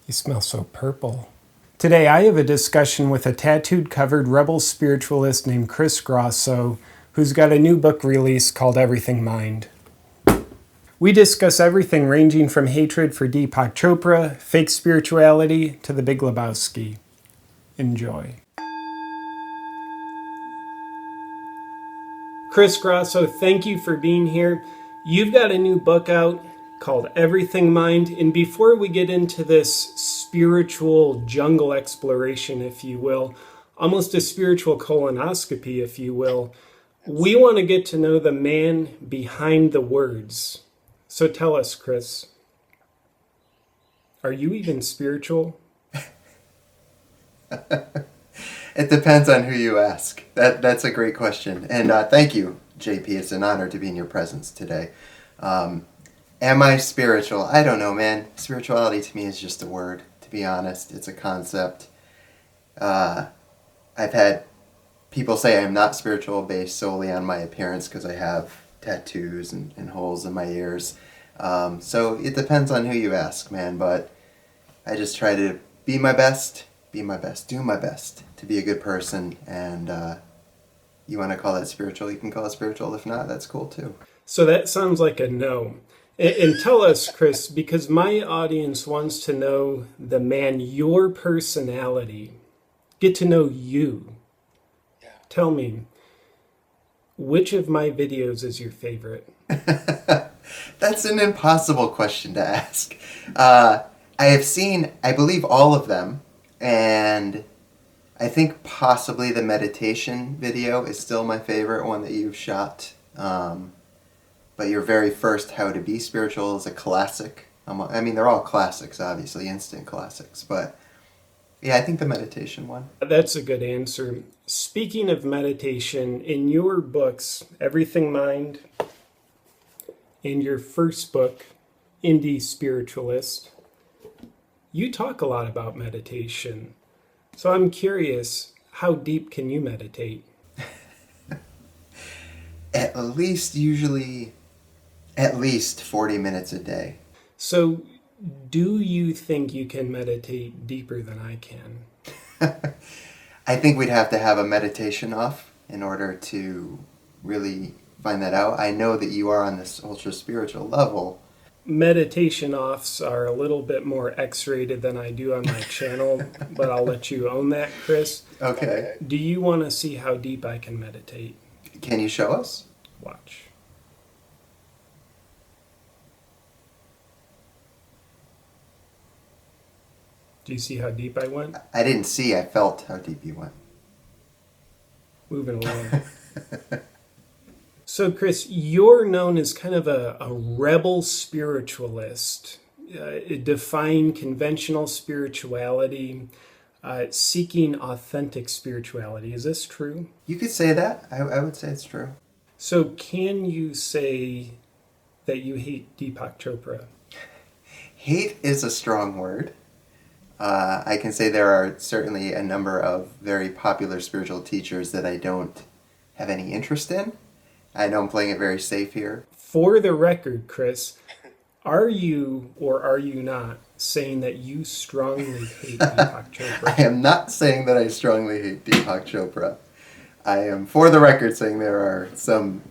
You smell so purple. Today I have a discussion with a tattooed covered rebel spiritualist named Chris Grosso, who's got a new book released called Everything Mind. We discuss everything ranging from hatred for Deepak Chopra, fake spirituality, to the Big Lebowski. Enjoy. Chris Grosso, thank you for being here. You've got a new book out called Everything Mind, and before we get into this spiritual jungle exploration, if you will, almost a spiritual colonoscopy, if you will, we want to get to know the man behind the words. So tell us, Chris, are you even spiritual? It depends on who you ask. That's a great question. And thank you, JP. It's an honor to be in your presence today. Am I spiritual? I don't know, man. Spirituality to me is just a word, to be honest. It's a concept. I've had people say I'm not spiritual based solely on my appearance because I have tattoos and holes in my ears. So it depends on who you ask, man. But I just try to be my best, do my best to be a good person. And you want to call that spiritual, you can call it spiritual. If not, that's cool too. So that sounds like a no. And tell us, Chris, because my audience wants to know the man, your personality, get to know you. Yeah. Tell me, which of my videos is your favorite? That's an impossible question to ask. I have seen, I believe, all of them, and I think possibly the meditation video is still my favorite one that you've shot. But your very first How to Be Spiritual is a classic. I mean, they're all classics, obviously, instant classics. But yeah, I think the meditation one. That's a good answer. Speaking of meditation, in your books, Everything Mind, and your first book, Indie Spiritualist, you talk a lot about meditation. So I'm curious, how deep can you meditate? At least 40 minutes a day. So do you think you can meditate deeper than I can? I think we'd have to have a meditation off in order to really find that out. I know that you are on this ultra spiritual level. Meditation offs are a little bit more X-rated than I do on my channel, but I'll let you own that, Chris. Okay. Do you want to see how deep I can meditate? Can you show us? Watch. Do you see how deep I went? I didn't see, I felt how deep you went. Moving along. So, Chris, you're known as kind of a rebel spiritualist, defying conventional spirituality, seeking authentic spirituality. Is this true? You could say that. I would say it's true. So can you say that you hate Deepak Chopra? Hate is a strong word. I can say there are certainly a number of very popular spiritual teachers that I don't have any interest in. I know I'm playing it very safe here. For the record, Chris, are you or are you not saying that you strongly hate Deepak Chopra? I am not saying that I strongly hate Deepak Chopra. I am, for the record, saying there are some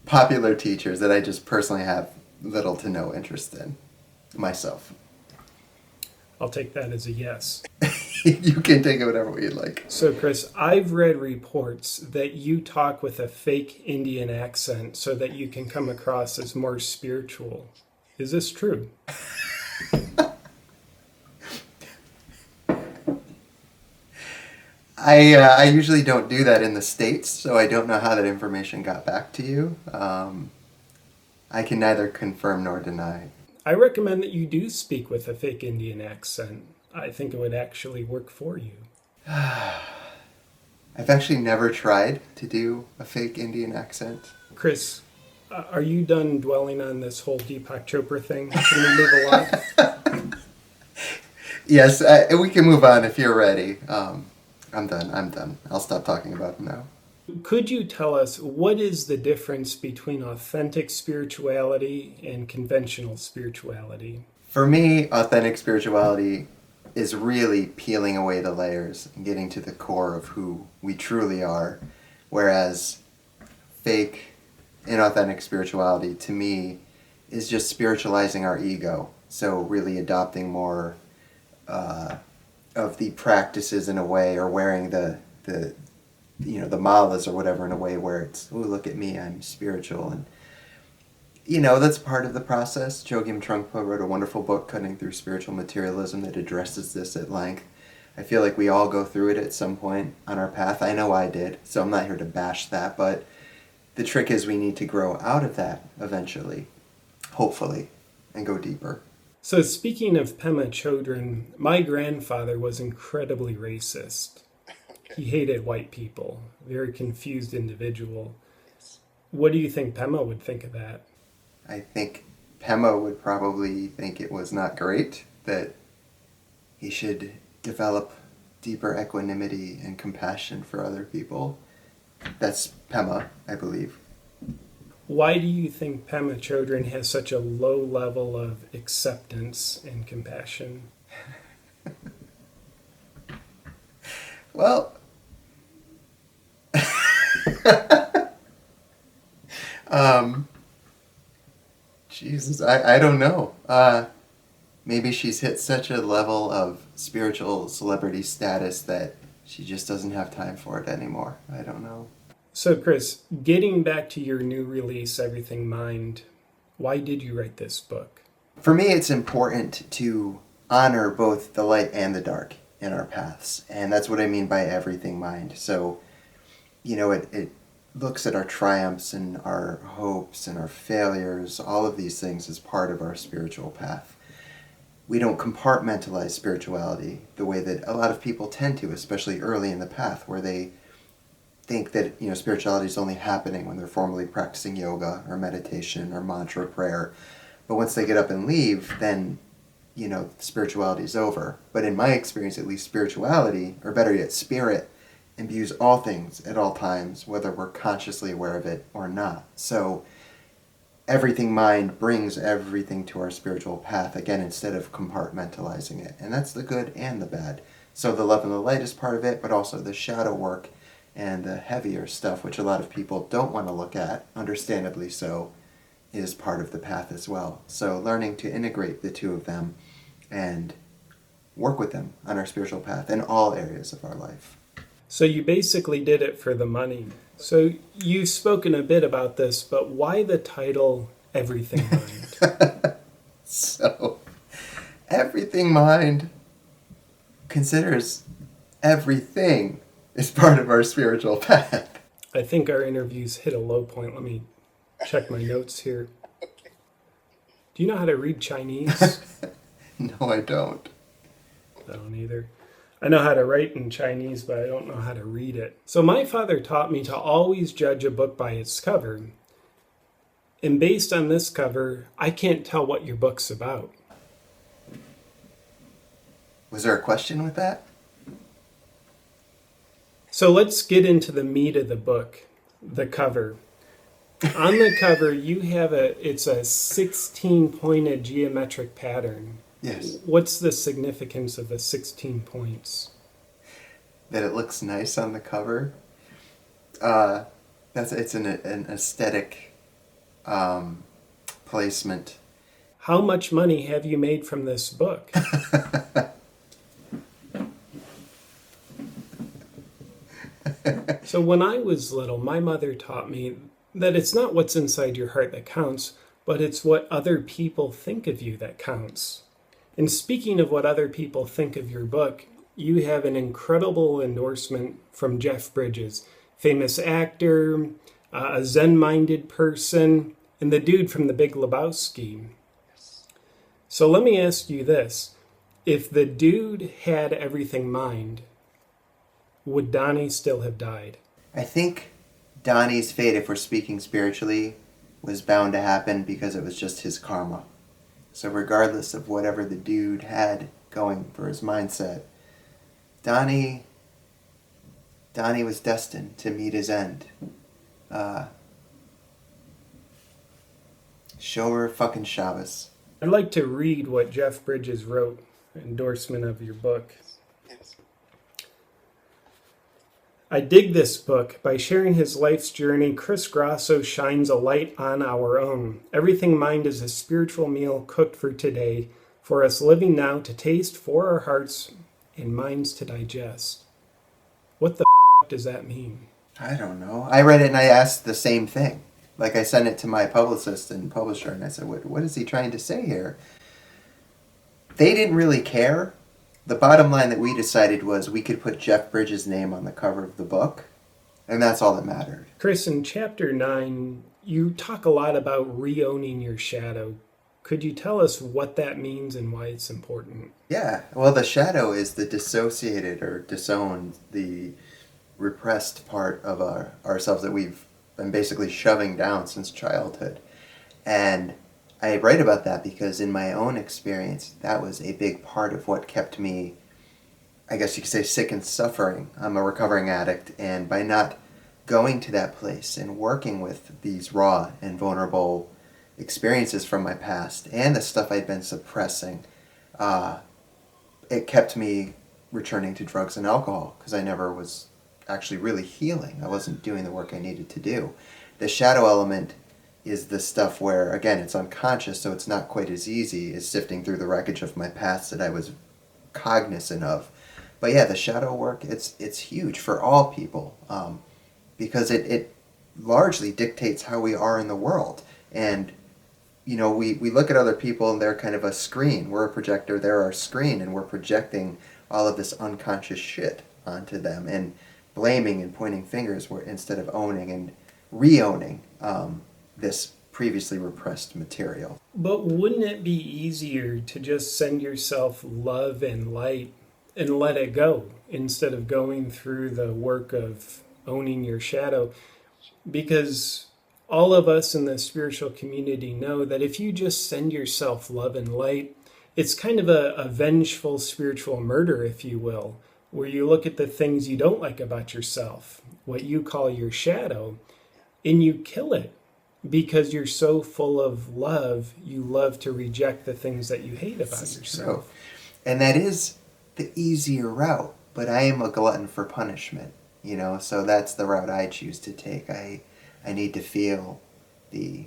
popular teachers that I just personally have little to no interest in myself. I'll take that as a yes. You can take it whatever way you'd like. So, Chris, I've read reports that you talk with a fake Indian accent so that you can come across as more spiritual. Is this true? I usually don't do that in the States, so I don't know how that information got back to you. I can neither confirm nor deny. I recommend that you do speak with a fake Indian accent. I think it would actually work for you. I've actually never tried to do a fake Indian accent. Chris, are you done dwelling on this whole Deepak Chopra thing? Can we move along? Yes, we can move on if you're ready. I'm done. I'll stop talking about him now. Could you tell us what is the difference between authentic spirituality and conventional spirituality? For me, authentic spirituality is really peeling away the layers and getting to the core of who we truly are, whereas fake, inauthentic spirituality, to me, is just spiritualizing our ego. So really adopting more of the practices in a way, or wearing the malas or whatever in a way where it's, oh, look at me, I'm spiritual. And that's part of the process. Chogyam Trungpa wrote a wonderful book, Cutting Through Spiritual Materialism, that addresses this at length. I feel like we all go through it at some point on our path. I know I did, so I'm not here to bash that, but the trick is we need to grow out of that eventually, hopefully, and go deeper. So speaking of Pema Chodron, my grandfather was incredibly racist. He hated white people, very confused individual. What do you think Pema would think of that? I think Pema would probably think it was not great, that he should develop deeper equanimity and compassion for other people. That's Pema, I believe. Why do you think Pema Chodron has such a low level of acceptance and compassion? Well, Jesus, I don't know. Maybe she's hit such a level of spiritual celebrity status that she just doesn't have time for it anymore. I don't know. So Chris, getting back to your new release, Everything Mind, why did you write this book? For me, it's important to honor both the light and the dark in our paths. And that's what I mean by everything mind. So, it looks at our triumphs and our hopes and our failures, all of these things as part of our spiritual path. We don't compartmentalize spirituality the way that a lot of people tend to, especially early in the path, where they think that spirituality is only happening when they're formally practicing yoga or meditation or mantra prayer. But once they get up and leave, then spirituality is over. But in my experience, at least, spirituality, or better yet, spirit, imbues all things at all times, whether we're consciously aware of it or not. So everything mind brings everything to our spiritual path, again, instead of compartmentalizing it. And that's the good and the bad. So the love and the light is part of it, but also the shadow work and the heavier stuff, which a lot of people don't want to look at, understandably so, is part of the path as well. So learning to integrate the two of them and work with them on our spiritual path in all areas of our life. So you basically did it for the money. So you've spoken a bit about this, but why the title Everything Mind? So, Everything Mind considers everything is part of our spiritual path. I think our interviews hit a low point. Let me check my notes here. Do you know how to read Chinese? No, I don't. I don't either. I know how to write in Chinese, but I don't know how to read it. So my father taught me to always judge a book by its cover. And based on this cover, I can't tell what your book's about. Was there a question with that? So let's get into the meat of the book, the cover. On the cover, you have it's a 16-pointed geometric pattern. Yes. What's the significance of the 16 points? That it looks nice on the cover. It's an aesthetic placement. How much money have you made from this book? So when I was little, my mother taught me that it's not what's inside your heart that counts, but it's what other people think of you that counts. And speaking of what other people think of your book, you have an incredible endorsement from Jeff Bridges, famous actor, a Zen-minded person, and the dude from The Big Lebowski. So let me ask you this. If the dude had everything mind, would Donnie still have died? I think Donnie's fate, if we're speaking spiritually, was bound to happen because it was just his karma. So regardless of whatever the dude had going for his mindset, Donnie Donnie was destined to meet his end. Shomer fucking Shabbos. I'd like to read what Jeff Bridges wrote, endorsement of your book. Yes. I dig this book. By sharing his life's journey, Chris Grosso shines a light on our own. Everything Mind is a spiritual meal cooked for today, for us living now to taste, for our hearts and minds to digest. What the does that mean? I don't know. I read it and I asked the same thing. Like, I sent it to my publicist and publisher, and I said, what is he trying to say here? They didn't really care. The bottom line that we decided was we could put Jeff Bridges' name on the cover of the book, and that's all that mattered. Chris, in Chapter 9, you talk a lot about re-owning your shadow. Could you tell us what that means and why it's important? Yeah, well, the shadow is the dissociated or disowned, the repressed part of ourselves that we've been basically shoving down since childhood. And I write about that because in my own experience, that was a big part of what kept me, I guess you could say, sick and suffering. I'm a recovering addict, and by not going to that place and working with these raw and vulnerable experiences from my past and the stuff I'd been suppressing, it kept me returning to drugs and alcohol because I never was actually really healing. I wasn't doing the work I needed to do. The shadow element is the stuff where, again, it's unconscious, so it's not quite as easy as sifting through the wreckage of my past that I was cognizant of. But yeah, the shadow work, it's huge for all people because it largely dictates how we are in the world. And, you know, we look at other people and they're kind of a screen. We're a projector, they're our screen, and we're projecting all of this unconscious shit onto them and blaming and pointing fingers instead of owning and re-owning this previously repressed material. But wouldn't it be easier to just send yourself love and light and let it go instead of going through the work of owning your shadow? Because all of us in the spiritual community know that if you just send yourself love and light, it's kind of a vengeful spiritual murder, if you will, where you look at the things you don't like about yourself, what you call your shadow, and you kill it because you're so full of love, you love to reject the things that you hate about yourself. True. And that is the easier route, but I am a glutton for punishment, you know, so that's the route I choose to take. I need to feel the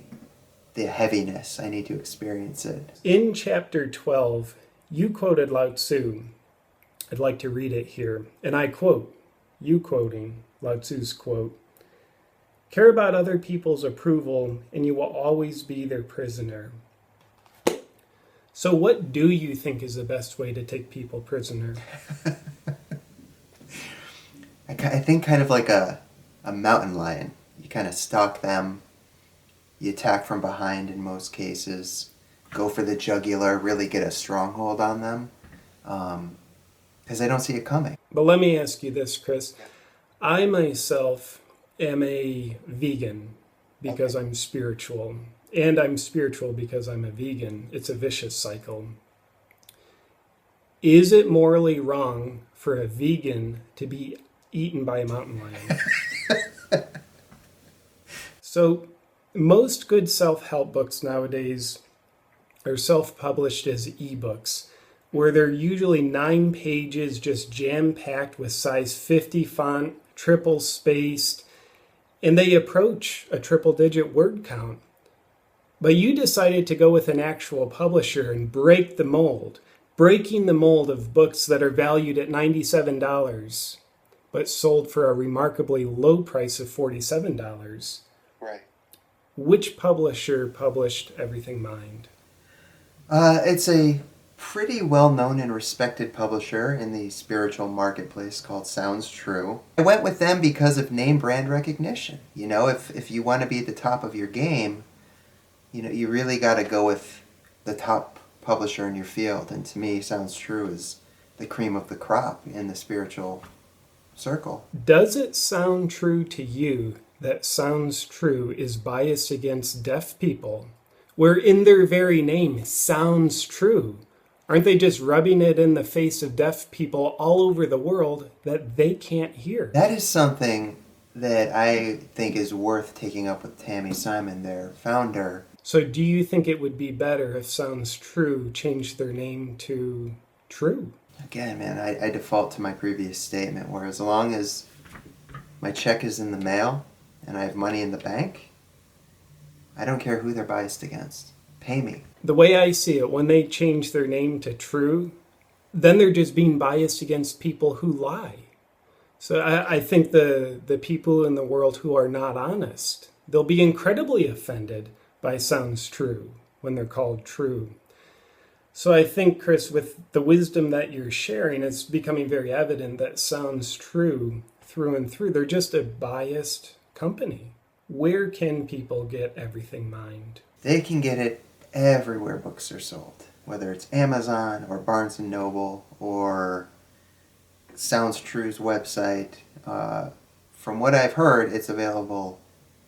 heaviness. I need to experience it. In Chapter 12, you quoted Lao Tzu. I'd like to read it here. And I quote, you quoting Lao Tzu's quote, "Care about other people's approval and you will always be their prisoner." So what do you think is the best way to take people prisoner? I think kind of like a mountain lion. You kind of stalk them, you attack from behind in most cases, go for the jugular, really get a stronghold on them, because they don't see it coming. But let me ask you this, Chris. I myself am a vegan because I'm spiritual, and I'm spiritual because I'm a vegan. It's a vicious cycle. Is it morally wrong for a vegan to be eaten by a mountain lion? So most good self-help books nowadays are self-published as ebooks, where they're usually 9 pages just jam-packed with size 50 font, triple spaced, and they approach a triple-digit word count. But you decided to go with an actual publisher and break the mold, breaking the mold of books that are valued at $97, but sold for a remarkably low price of $47. Right. Which publisher published Everything Mind? It's a pretty well-known and respected publisher in the spiritual marketplace called Sounds True. I went with them because of name brand recognition. You know, if you want to be at the top of your game, you know, you really got to go with the top publisher in your field. And to me, Sounds True is the cream of the crop in the spiritual circle. Does it sound true to you that Sounds True is biased against deaf people, where in their very name, Sounds True, Aren't they just rubbing it in the face of deaf people all over the world that they can't hear? That is something that I think is worth taking up with Tammy Simon, their founder. So do you think it would be better if Sounds True changed their name to True? Again, man, I default to my previous statement, where as long as my check is in the mail and I have money in the bank, I don't care who they're biased against. Pay me. The way I see it, when they change their name to True, then they're just being biased against people who lie. So I think the people in the world who are not honest, they'll be incredibly offended by Sounds True when they're called True. So I think, Chris, with the wisdom that you're sharing, it's becoming very evident that Sounds True through and through. They're just a biased company. Where can people get Everything Mind? They can get it everywhere books are sold, whether it's Amazon or Barnes & Noble or Sounds True's website. From what I've heard, it's available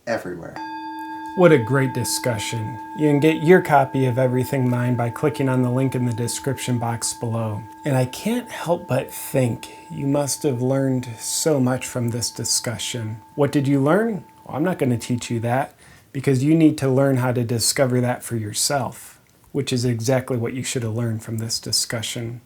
everywhere. What a great discussion. You can get your copy of Everything Mind by clicking on the link in the description box below. And I can't help but think you must have learned so much from this discussion. What did you learn? Well, I'm not going to teach you that, because you need to learn how to discover that for yourself, which is exactly what you should have learned from this discussion.